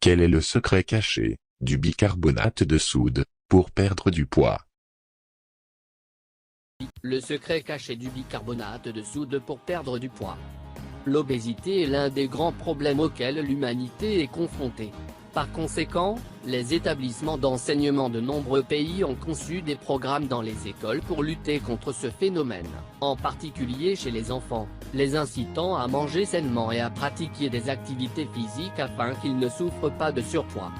Quel est le secret caché du bicarbonate de soude pour perdre du poids? Le secret caché du bicarbonate de soude pour perdre du poids. L'obésité est l'un des grands problèmes auxquels l'humanité est confrontée. Par conséquent, les établissements d'enseignement de nombreux pays ont conçu des programmes dans les écoles pour lutter contre ce phénomène, en particulier chez les enfants, les incitant à manger sainement et à pratiquer des activités physiques afin qu'ils ne souffrent pas de surpoids.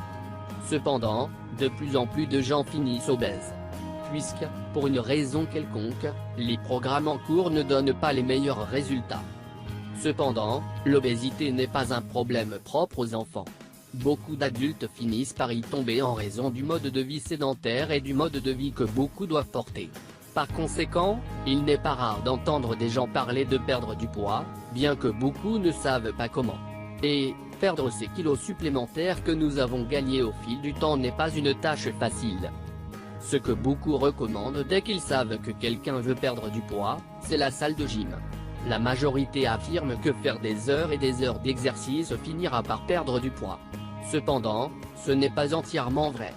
Cependant, de plus en plus de gens finissent obèses. Puisque, pour une raison quelconque, les programmes en cours ne donnent pas les meilleurs résultats. Cependant, l'obésité n'est pas un problème propre aux enfants. Beaucoup d'adultes finissent par y tomber en raison du mode de vie sédentaire et du mode de vie que beaucoup doivent porter. Par conséquent, il n'est pas rare d'entendre des gens parler de perdre du poids, bien que beaucoup ne savent pas comment. Et, perdre ces kilos supplémentaires que nous avons gagnés au fil du temps n'est pas une tâche facile. Ce que beaucoup recommandent dès qu'ils savent que quelqu'un veut perdre du poids, c'est la salle de gym. La majorité affirme que faire des heures et des heures d'exercice finira par perdre du poids. Cependant, ce n'est pas entièrement vrai.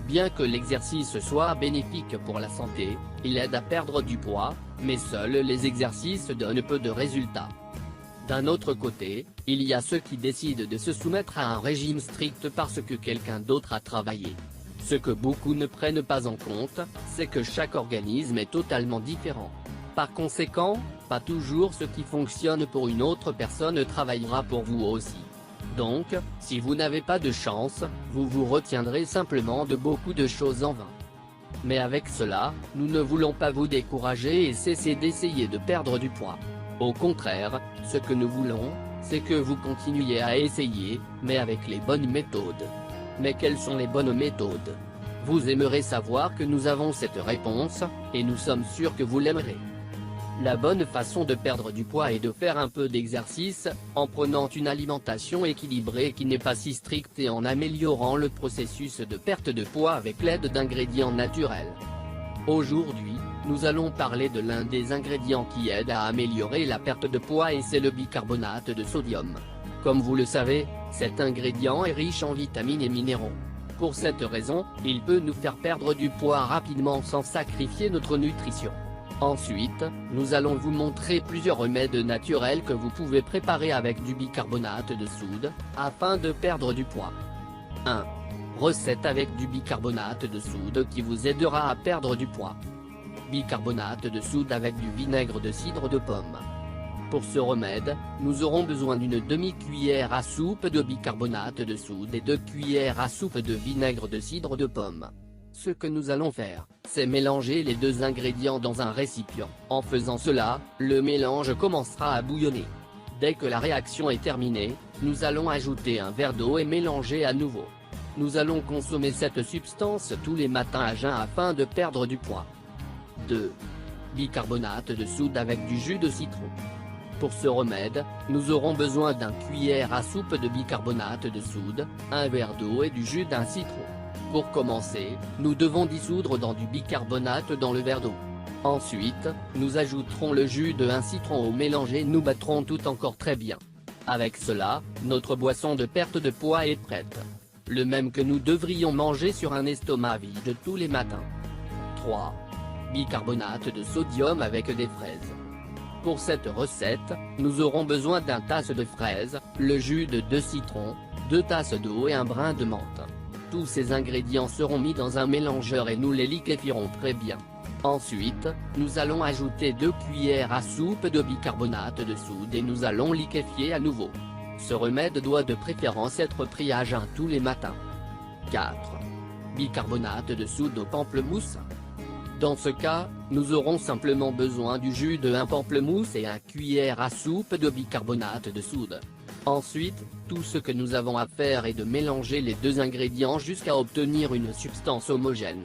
Bien que l'exercice soit bénéfique pour la santé, il aide à perdre du poids, mais seuls les exercices donnent peu de résultats. D'un autre côté, il y a ceux qui décident de se soumettre à un régime strict parce que quelqu'un d'autre a travaillé. Ce que beaucoup ne prennent pas en compte, c'est que chaque organisme est totalement différent. Par conséquent, pas toujours ce qui fonctionne pour une autre personne travaillera pour vous aussi. Donc, si vous n'avez pas de chance, vous vous retiendrez simplement de beaucoup de choses en vain. Mais avec cela, nous ne voulons pas vous décourager et cesser d'essayer de perdre du poids. Au contraire, ce que nous voulons, c'est que vous continuiez à essayer, mais avec les bonnes méthodes. Mais quelles sont les bonnes méthodes? Vous aimerez savoir que nous avons cette réponse, et nous sommes sûrs que vous l'aimerez. La bonne façon de perdre du poids est de faire un peu d'exercice, en prenant une alimentation équilibrée qui n'est pas si stricte et en améliorant le processus de perte de poids avec l'aide d'ingrédients naturels. Aujourd'hui, nous allons parler de l'un des ingrédients qui aide à améliorer la perte de poids et c'est le bicarbonate de sodium. Comme vous le savez, cet ingrédient est riche en vitamines et minéraux. Pour cette raison, il peut nous faire perdre du poids rapidement sans sacrifier notre nutrition. Ensuite, nous allons vous montrer plusieurs remèdes naturels que vous pouvez préparer avec du bicarbonate de soude, afin de perdre du poids. 1. Recette avec du bicarbonate de soude qui vous aidera à perdre du poids. Bicarbonate de soude avec du vinaigre de cidre de pomme. Pour ce remède, nous aurons besoin d'une demi-cuillère à soupe de bicarbonate de soude et 2 cuillères à soupe de vinaigre de cidre de pomme. Ce que nous allons faire, c'est mélanger les deux ingrédients dans un récipient. En faisant cela, le mélange commencera à bouillonner. Dès que la réaction est terminée, nous allons ajouter un verre d'eau et mélanger à nouveau. Nous allons consommer cette substance tous les matins à jeun afin de perdre du poids. 2. Bicarbonate de soude avec du jus de citron. Pour ce remède, nous aurons besoin d'un cuillère à soupe de bicarbonate de soude, un verre d'eau et du jus d'un citron. Pour commencer, nous devons dissoudre dans du bicarbonate dans le verre d'eau. Ensuite, nous ajouterons le jus d'un citron au mélange et nous battrons tout encore très bien. Avec cela, notre boisson de perte de poids est prête. Le même que nous devrions manger sur un estomac vide tous les matins. 3. Bicarbonate de sodium avec des fraises. Pour cette recette, nous aurons besoin d'un tasse de fraises, le jus de 2 citrons, 2 tasses d'eau et un brin de menthe. Tous ces ingrédients seront mis dans un mélangeur et nous les liquéfierons très bien. Ensuite, nous allons ajouter 2 cuillères à soupe de bicarbonate de soude et nous allons liquéfier à nouveau. Ce remède doit de préférence être pris à jeun tous les matins. 4. Bicarbonate de soude au pamplemousse. Dans ce cas, nous aurons simplement besoin du jus de un pamplemousse et 1 cuillère à soupe de bicarbonate de soude. Ensuite, tout ce que nous avons à faire est de mélanger les deux ingrédients jusqu'à obtenir une substance homogène.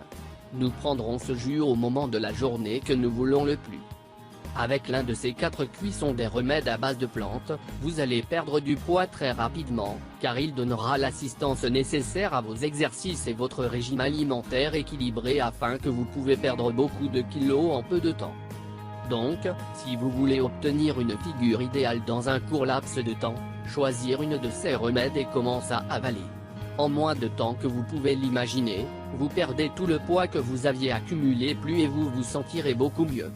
Nous prendrons ce jus au moment de la journée que nous voulons le plus. Avec l'un de ces 4 cuissons des remèdes à base de plantes, vous allez perdre du poids très rapidement, car il donnera l'assistance nécessaire à vos exercices et votre régime alimentaire équilibré afin que vous pouvez perdre beaucoup de kilos en peu de temps. Donc, si vous voulez obtenir une figure idéale dans un court laps de temps, choisir une de ces remèdes et commence à avaler. En moins de temps que vous pouvez l'imaginer, vous perdez tout le poids que vous aviez accumulé plus et vous vous sentirez beaucoup mieux.